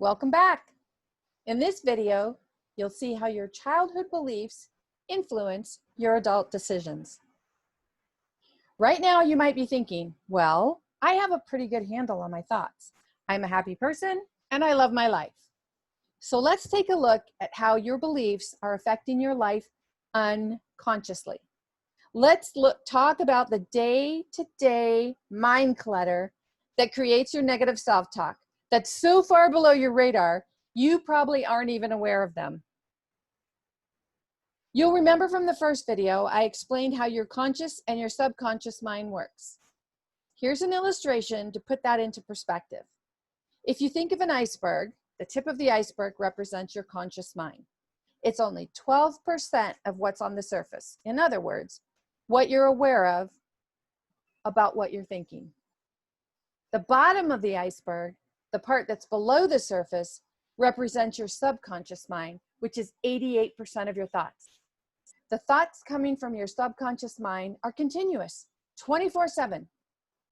Welcome back. In this video, you'll see how your childhood beliefs influence your adult decisions. Right now, you might be thinking, well, I have a pretty good handle on my thoughts. I'm a happy person and I love my life. So let's take a look at how your beliefs are affecting your life unconsciously. Let's talk about the day-to-day mind clutter that creates your negative self-talk that's so far below your radar, you probably aren't even aware of them. You'll remember from the first video, I explained how your conscious and your subconscious mind works. Here's an illustration to put that into perspective. If you think of an iceberg, the tip of the iceberg represents your conscious mind. It's only 12% of what's on the surface. In other words, what you're aware of about what you're thinking. The bottom of the iceberg, the part that's below the surface, represents your subconscious mind, which is 88% of your thoughts. The thoughts coming from your subconscious mind are continuous, 24/7.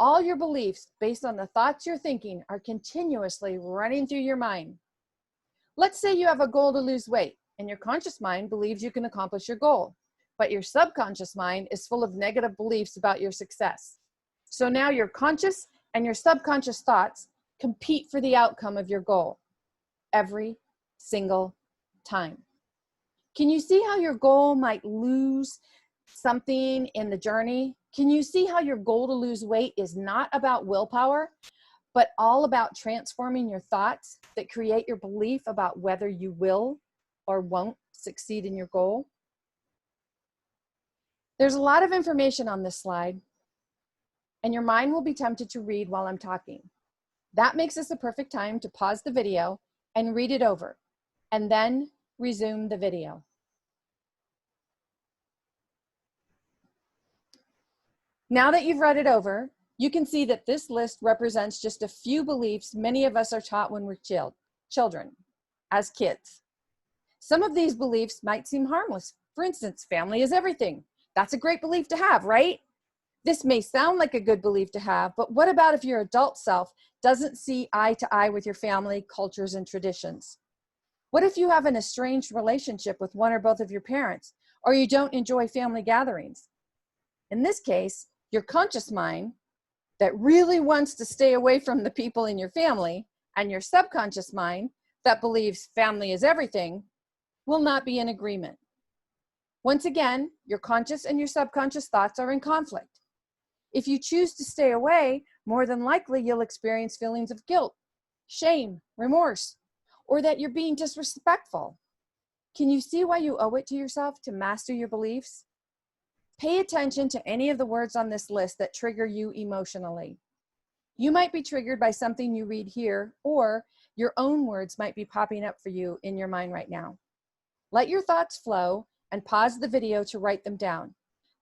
All your beliefs based on the thoughts you're thinking are continuously running through your mind. Let's say you have a goal to lose weight, and your conscious mind believes you can accomplish your goal, but your subconscious mind is full of negative beliefs about your success. So now your conscious and your subconscious thoughts compete for the outcome of your goal every single time. Can you see how your goal might lose something in the journey? Can you see how your goal to lose weight is not about willpower, but all about transforming your thoughts that create your belief about whether you will or won't succeed in your goal? There's a lot of information on this slide, and your mind will be tempted to read while I'm talking. That makes this a perfect time to pause the video and read it over, and then resume the video. Now that you've read it over, you can see that this list represents just a few beliefs many of us are taught when we're children, as kids. Some of these beliefs might seem harmless. For instance, family is everything. That's a great belief to have, right? This may sound like a good belief to have, but what about if your adult self doesn't see eye to eye with your family, cultures, and traditions? What if you have an estranged relationship with one or both of your parents, or you don't enjoy family gatherings? In this case, your conscious mind that really wants to stay away from the people in your family, and your subconscious mind that believes family is everything, will not be in agreement. Once again, your conscious and your subconscious thoughts are in conflict. If you choose to stay away, more than likely you'll experience feelings of guilt, shame, remorse, or that you're being disrespectful. Can you see why you owe it to yourself to master your beliefs? Pay attention to any of the words on this list that trigger you emotionally. You might be triggered by something you read here, or your own words might be popping up for you in your mind right now. Let your thoughts flow and pause the video to write them down.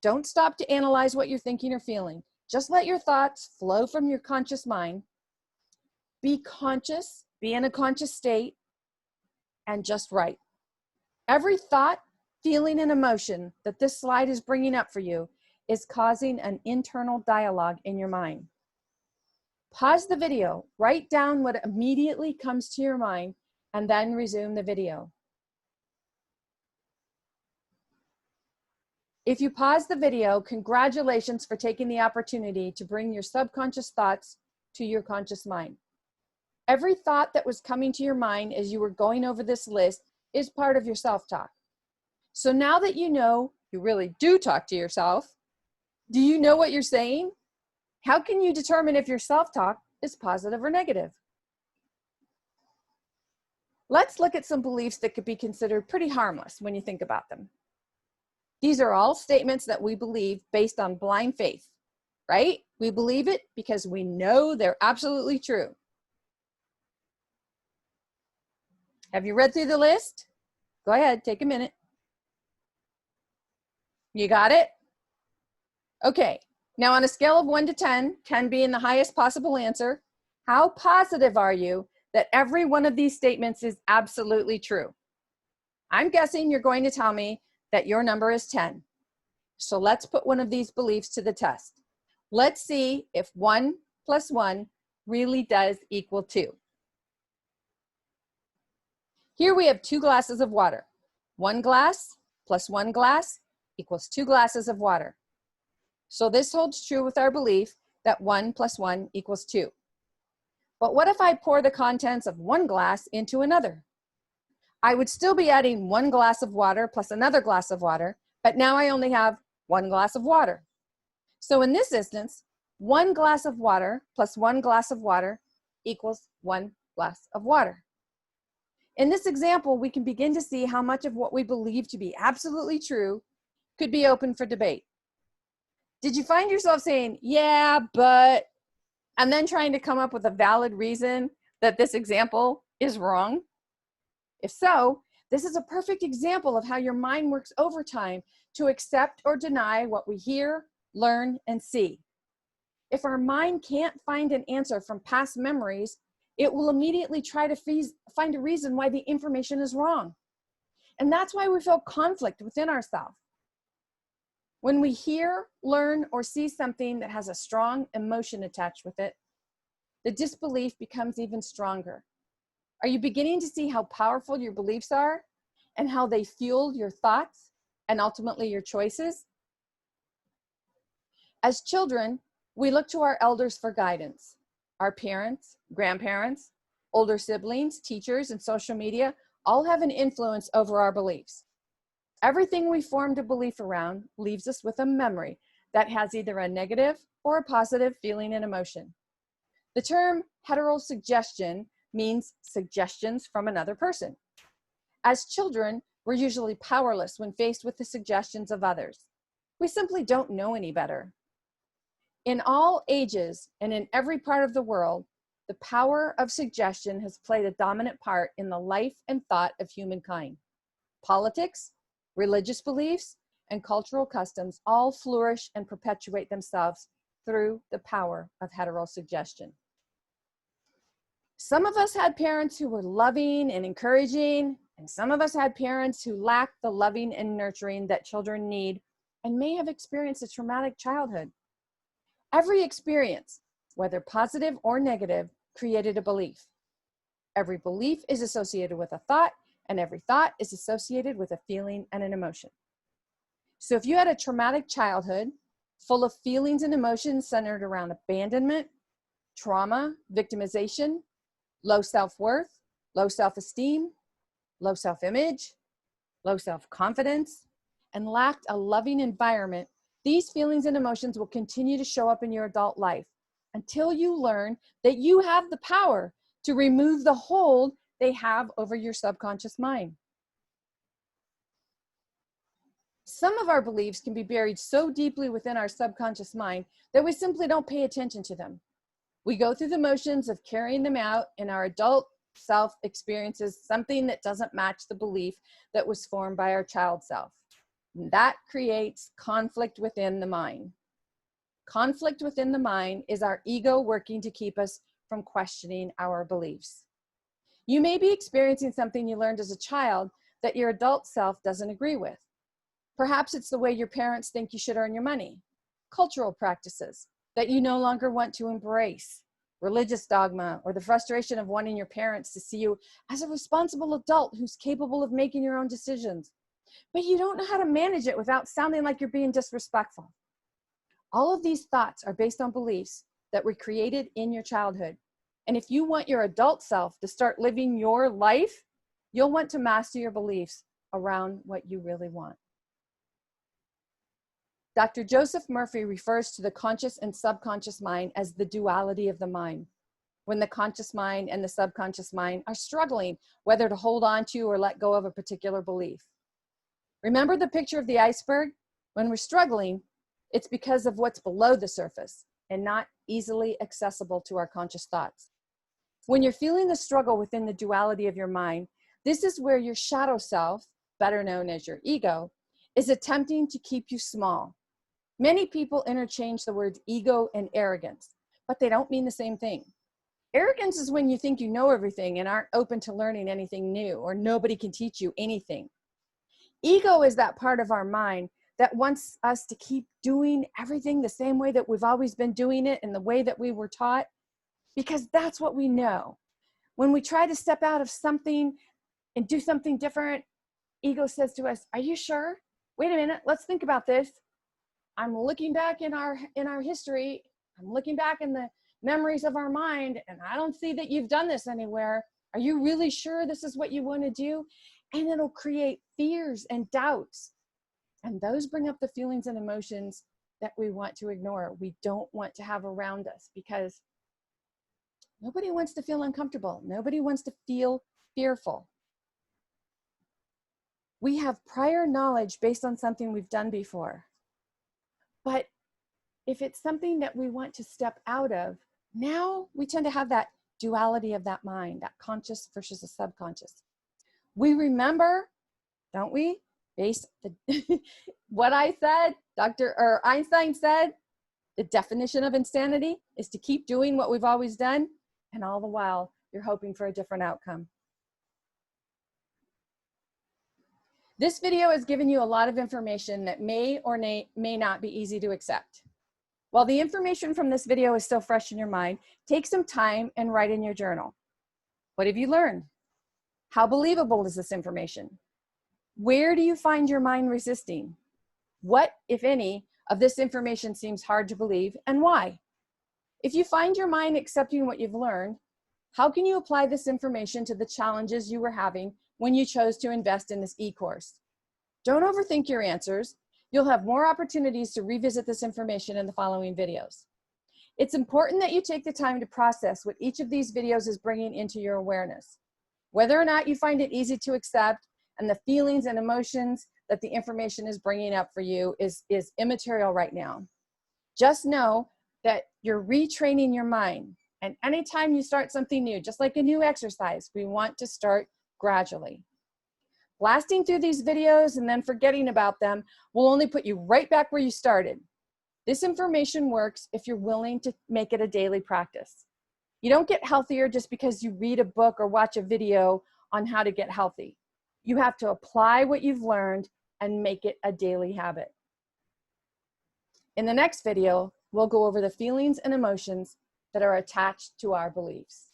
Don't stop to analyze what you're thinking or feeling. Just let your thoughts flow from your conscious mind. Be conscious, be in a conscious state, and just write. Every thought, feeling, and emotion that this slide is bringing up for you is causing an internal dialogue in your mind. Pause the video, write down what immediately comes to your mind, and then resume the video. If you pause the video, congratulations for taking the opportunity to bring your subconscious thoughts to your conscious mind. Every thought that was coming to your mind as you were going over this list is part of your self-talk. So now that you know you really do talk to yourself, do you know what you're saying? How can you determine if your self-talk is positive or negative? Let's look at some beliefs that could be considered pretty harmless when you think about them. These are all statements that we believe based on blind faith, right? We believe it because we know they're absolutely true. Have you read through the list? Go ahead, take a minute. You got it? Okay, now on a scale of 1 to 10, 10 being the highest possible answer, how positive are you that every one of these statements is absolutely true? I'm guessing you're going to tell me that your number is 10. So let's put one of these beliefs to the test. Let's see if 1 plus 1 really does equal 2. Here we have 2 glasses of water. 1 glass plus 1 glass equals 2 glasses of water. So this holds true with our belief that 1 plus 1 equals 2. But what if I pour the contents of 1 glass into another? I would still be adding 1 glass of water plus another glass of water, but now I only have 1 glass of water. So in this instance, 1 glass of water plus 1 glass of water equals 1 glass of water. In this example, we can begin to see how much of what we believe to be absolutely true could be open for debate. Did you find yourself saying, yeah, but, and then trying to come up with a valid reason that this example is wrong? If so, this is a perfect example of how your mind works over time to accept or deny what we hear, learn, and see. If our mind can't find an answer from past memories, it will immediately try to find a reason why the information is wrong. And that's why we feel conflict within ourselves. When we hear, learn, or see something that has a strong emotion attached with it, the disbelief becomes even stronger. Are you beginning to see how powerful your beliefs are and how they fuel your thoughts and ultimately your choices? As children, we look to our elders for guidance. Our parents, grandparents, older siblings, teachers, and social media all have an influence over our beliefs. Everything we formed a belief around leaves us with a memory that has either a negative or a positive feeling and emotion. The term heterosuggestion means suggestions from another person. As children, we're usually powerless when faced with the suggestions of others. We simply don't know any better. In all ages and in every part of the world, the power of suggestion has played a dominant part in the life and thought of humankind. Politics, religious beliefs, and cultural customs all flourish and perpetuate themselves through the power of heterosuggestion. Some of us had parents who were loving and encouraging, and some of us had parents who lacked the loving and nurturing that children need and may have experienced a traumatic childhood. Every experience, whether positive or negative, created a belief. Every belief is associated with a thought, and every thought is associated with a feeling and an emotion. So if you had a traumatic childhood full of feelings and emotions centered around abandonment, trauma, victimization, low self-worth, low self-esteem, low self-image, low self-confidence, and lacked a loving environment, these feelings and emotions will continue to show up in your adult life until you learn that you have the power to remove the hold they have over your subconscious mind. Some of our beliefs can be buried so deeply within our subconscious mind that we simply don't pay attention to them. We go through the motions of carrying them out, and our adult self experiences something that doesn't match the belief that was formed by our child self. That creates conflict within the mind. Conflict within the mind is our ego working to keep us from questioning our beliefs. You may be experiencing something you learned as a child that your adult self doesn't agree with. Perhaps it's the way your parents think you should earn your money, cultural practices that you no longer want to embrace, religious dogma, or the frustration of wanting your parents to see you as a responsible adult who's capable of making your own decisions. But you don't know how to manage it without sounding like you're being disrespectful. All of these thoughts are based on beliefs that were created in your childhood. And if you want your adult self to start living your life, you'll want to master your beliefs around what you really want. Dr. Joseph Murphy refers to the conscious and subconscious mind as the duality of the mind. When the conscious mind and the subconscious mind are struggling whether to hold on to or let go of a particular belief. Remember the picture of the iceberg? When we're struggling, it's because of what's below the surface and not easily accessible to our conscious thoughts. When you're feeling the struggle within the duality of your mind, this is where your shadow self, better known as your ego, is attempting to keep you small. Many people interchange the words ego and arrogance, but they don't mean the same thing. Arrogance is when you think you know everything and aren't open to learning anything new, or nobody can teach you anything. Ego is that part of our mind that wants us to keep doing everything the same way that we've always been doing it and the way that we were taught, because that's what we know. When we try to step out of something and do something different, ego says to us, are you sure? Wait a minute, let's think about this. I'm looking back in our history. I'm looking back in the memories of our mind, and I don't see that you've done this anywhere. Are you really sure this is what you want to do? And it'll create fears and doubts. And those bring up the feelings and emotions that we want to ignore. We don't want to have around us, because nobody wants to feel uncomfortable. Nobody wants to feel fearful. We have prior knowledge based on something we've done before. But if it's something that we want to step out of, now we tend to have that duality of that mind, that conscious versus the subconscious. We remember, don't we? Based the what I said, Einstein said, the definition of insanity is to keep doing what we've always done, and all the while you're hoping for a different outcome. This video has given you a lot of information that may or may not be easy to accept. While the information from this video is still fresh in your mind, take some time and write in your journal. What have you learned? How believable is this information? Where do you find your mind resisting? What, if any, of this information seems hard to believe, and why? If you find your mind accepting what you've learned, how can you apply this information to the challenges you were having when you chose to invest in this e-course? Don't overthink your answers. You'll have more opportunities to revisit this information in the following videos. It's important that you take the time to process what each of these videos is bringing into your awareness. Whether or not you find it easy to accept, and the feelings and emotions that the information is bringing up for you is immaterial right now. Just know that you're retraining your mind. And anytime you start something new, just like a new exercise, we want to start gradually. Blasting through these videos and then forgetting about them will only put you right back where you started. This information works if you're willing to make it a daily practice. You don't get healthier just because you read a book or watch a video on how to get healthy. You have to apply what you've learned and make it a daily habit. In the next video, we'll go over the feelings and emotions that are attached to our beliefs.